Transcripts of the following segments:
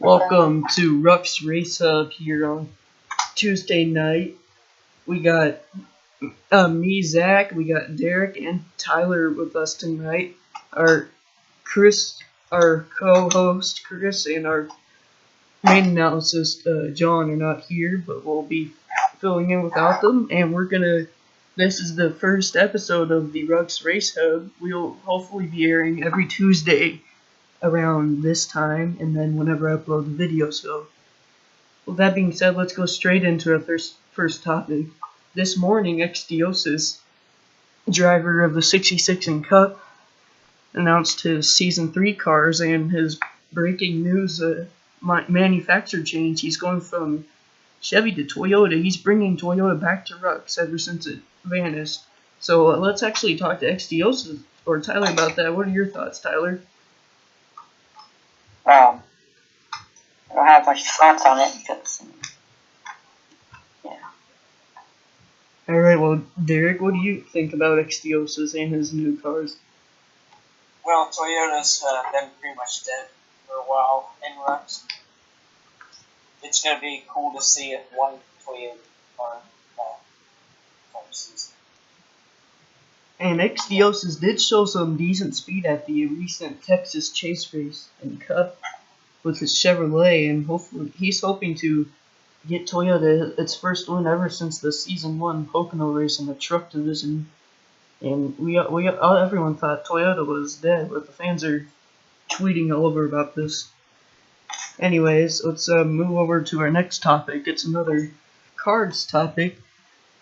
Welcome to RUCS Race Hub here on Tuesday night. We got me, Zach, we got Derek and Tyler with us tonight. Our co-host Chris, and our main analyst John are not here, but we'll be filling in without them. And this is the first episode of the RUCS Race Hub. We'll hopefully be airing every Tuesday around this time, and then whenever I upload the video. So, with that being said, let's go straight into our first topic. This morning, Xdiosis, driver of the 66 and Cup, announced his Season 3 cars and his breaking news manufacturer change. He's going from Chevy to Toyota. He's bringing Toyota back to RUCS ever since it vanished. So let's actually talk to Xdiosis or Tyler about that. What are your thoughts, Tyler? I don't have much thoughts on it because, Alright, well, Derek, what do you think about Xdiosis and his new cars? Well, Toyota's been pretty much dead for a while in RUCS. It's going to be cool to see one Toyota car from season. And Xdiosis did show some decent speed at the recent Texas Chase race and Cup with his Chevrolet, and hopefully he's hoping to get Toyota its first win ever since the Season 1 Pocono race in the truck division. And everyone thought Toyota was dead, but the fans are tweeting all over about this. Anyways, let's move over to our next topic. It's another cards topic.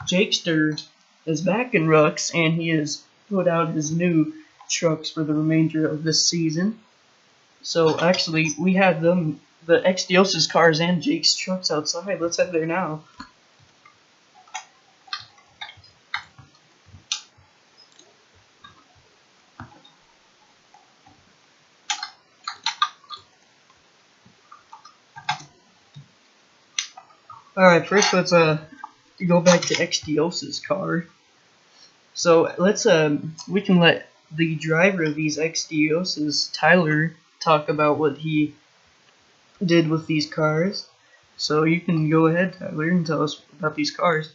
Jakester is back in RUCS, and he has put out his new trucks for the remainder of this season. So actually, we have the Xdiosis cars and Jake's trucks outside. Let's head there now. Alright, first let's go back to Xdiosis car. So we can let the driver of these Xdiosis, Tyler, talk about what he did with these cars. So you can go ahead, Tyler, and tell us about these cars.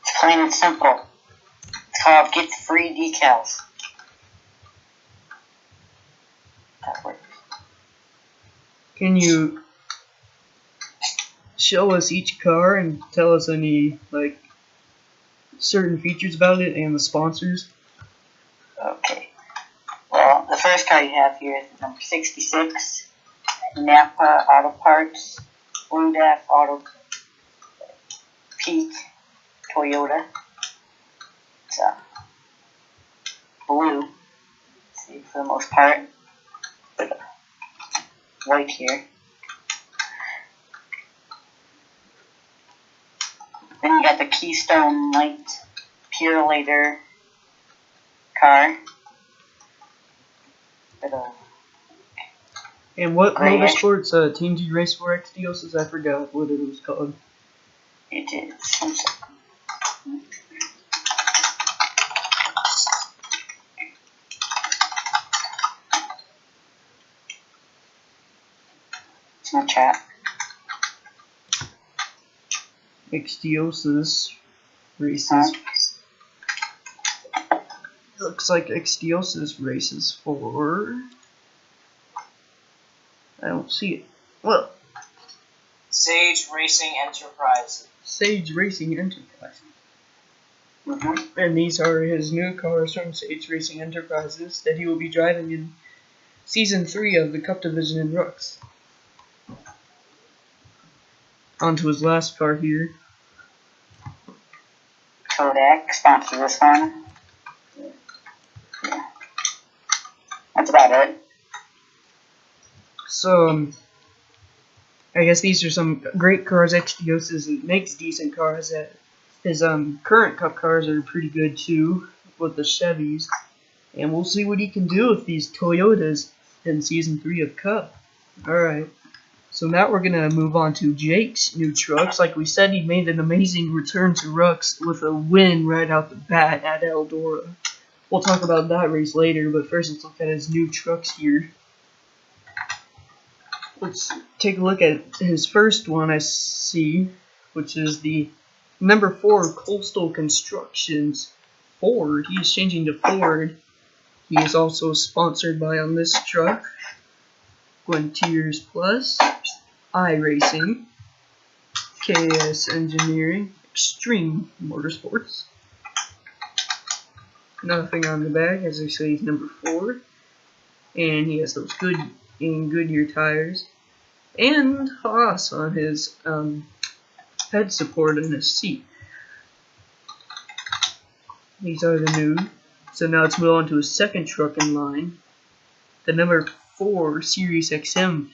It's plain and simple. It's called Get Free Decals. That works. Can you show us each car and tell us any certain features about it and the sponsors? Okay. Well, the first car you have here is number 66, Napa Auto Parts, Blue Dap Auto Peak Toyota. It's blue, see, for the most part, with white here. Then you got the Keystone Light Purelator car. And what motorsports team do you race for, Xdiosis? I forgot what it was called. It is. It's in the chat. Xdiosis races. Looks like Xdiosis races for... I don't see it. Well, Sage Racing Enterprises. Sage Racing Enterprises. Mm-hmm. And these are his new cars from Sage Racing Enterprises that he will be driving in Season 3 of the Cup Division in RUCS. On to his last car here. Kodak sponsors this one. Yeah. That's about it. So, I guess these are some great cars. Xdiosis makes decent cars. His current Cup cars are pretty good too, with the Chevys. And we'll see what he can do with these Toyotas in Season 3 of Cup. Alright. So now we're going to move on to Jake's new trucks. Like we said, he made an amazing return to RUCS with a win right out the bat at Eldora. We'll talk about that race later, but first let's look at his new trucks here. let's take a look at his first one I see, which is the number 4 Coastal Constructions Ford. He is changing to Ford. He is also sponsored by on this truck Gwentiers Plus, iRacing, KS Engineering, Extreme Motorsports. Nothing on the back, as I say, he's number 4, and he has those Goodyear tires, and Haas on his head support in his seat. These are the new. So now let's move on to his second truck in line, the number 4 Sirius XM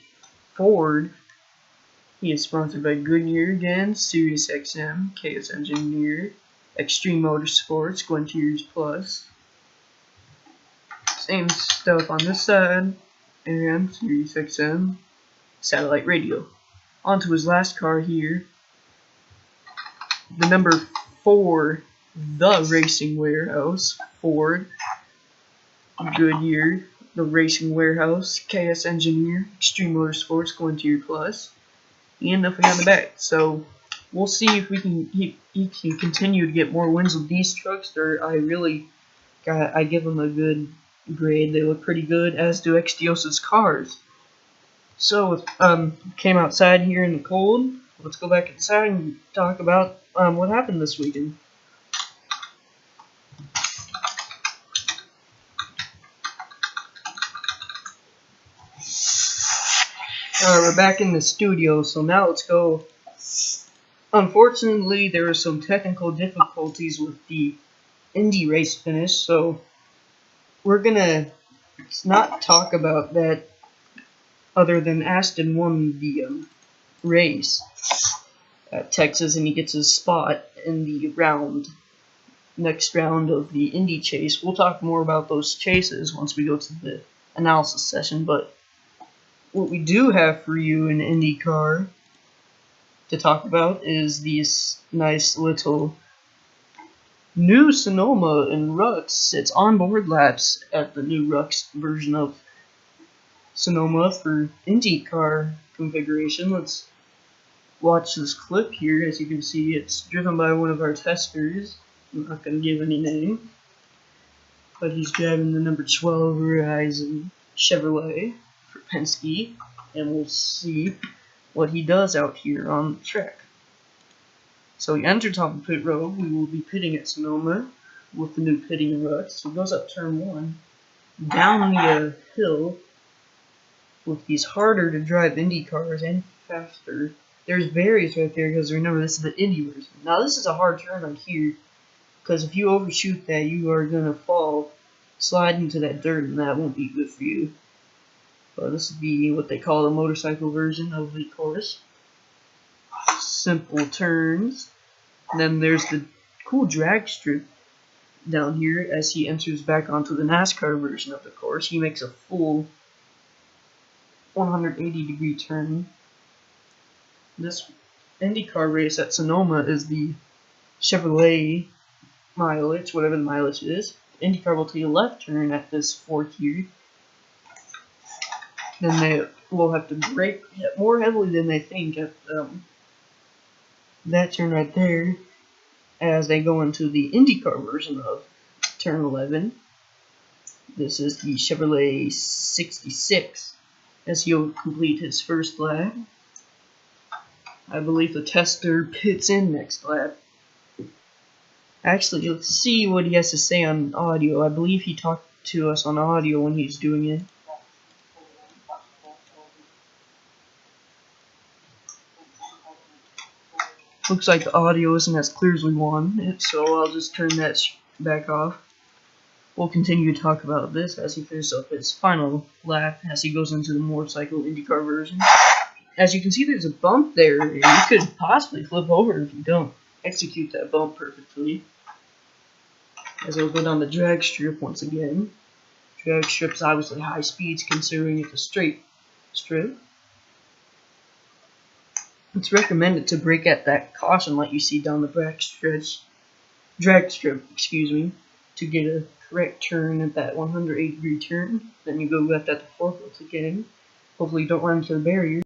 Ford. He is sponsored by Goodyear again, Sirius XM, KS Engineer, Extreme Motorsports, Gwentiers Plus. Same stuff on this side, and Sirius XM, satellite radio. Onto his last car here, the number 4, the Racing Warehouse Ford, Goodyear, the Racing Warehouse, KS Engineer, Extreme Motorsports, Gwentiers Plus, and nothing on the back. So we'll see if we can he can continue to get more wins with these trucks. I give them a good grade. They look pretty good, as do XDios's cars. So came outside here in the cold. Let's go back inside and talk about what happened this weekend. We're back in the studio, so now let's go. Unfortunately, there were some technical difficulties with the Indy race finish, so we're gonna not talk about that other than Aston won the race at Texas, and he gets his spot in the next round of the Indy chase. We'll talk more about those chases once we go to the analysis session, but what we do have for you in IndyCar to talk about is this nice little new Sonoma in RUCS. It's onboard laps at the new RUCS version of Sonoma for IndyCar configuration. Let's watch this clip here. As you can see, it's driven by one of our testers. I'm not going to give any name, but he's driving the number 12 Horizon Chevrolet for Penske, and we'll see what he does out here on the track. So he enters off the pit road. We will be pitting at Sonoma with the new pitting RUCS. So he goes up turn 1, down the hill with these harder to drive Indy cars and faster. There's barriers right there because remember, this is the Indy version. Now this is a hard turn right here because if you overshoot that, you are going to fall, slide into that dirt, and that won't be good for you. But this would be what they call the motorcycle version of the course. Simple turns. And then there's the cool drag strip down here as he enters back onto the NASCAR version of the course. He makes a full 180-degree turn. This IndyCar race at Sonoma is the Chevrolet mileage, whatever the mileage is. IndyCar will take a left turn at this fork here. Then they will have to brake more heavily than they think at that turn right there as they go into the IndyCar version of turn 11. This is the Chevrolet 66 as he'll complete his first lap. I believe the tester pits in next lap. Actually, let's see what he has to say on audio. I believe he talked to us on audio when he's doing it. Looks like the audio isn't as clear as we want it, so I'll just turn that back off. We'll continue to talk about this as he finishes up his final lap as he goes into the motorcycle IndyCar version. As you can see, there's a bump there, and you could possibly flip over if you don't execute that bump perfectly. As I'll go down the drag strip once again. Drag strip's obviously high speeds considering it's a straight strip. It's recommended to brake at that caution light you see down the drag strip, to get a correct turn at that 180-degree turn. Then you go left at the fork once again. Hopefully you don't run into the barrier.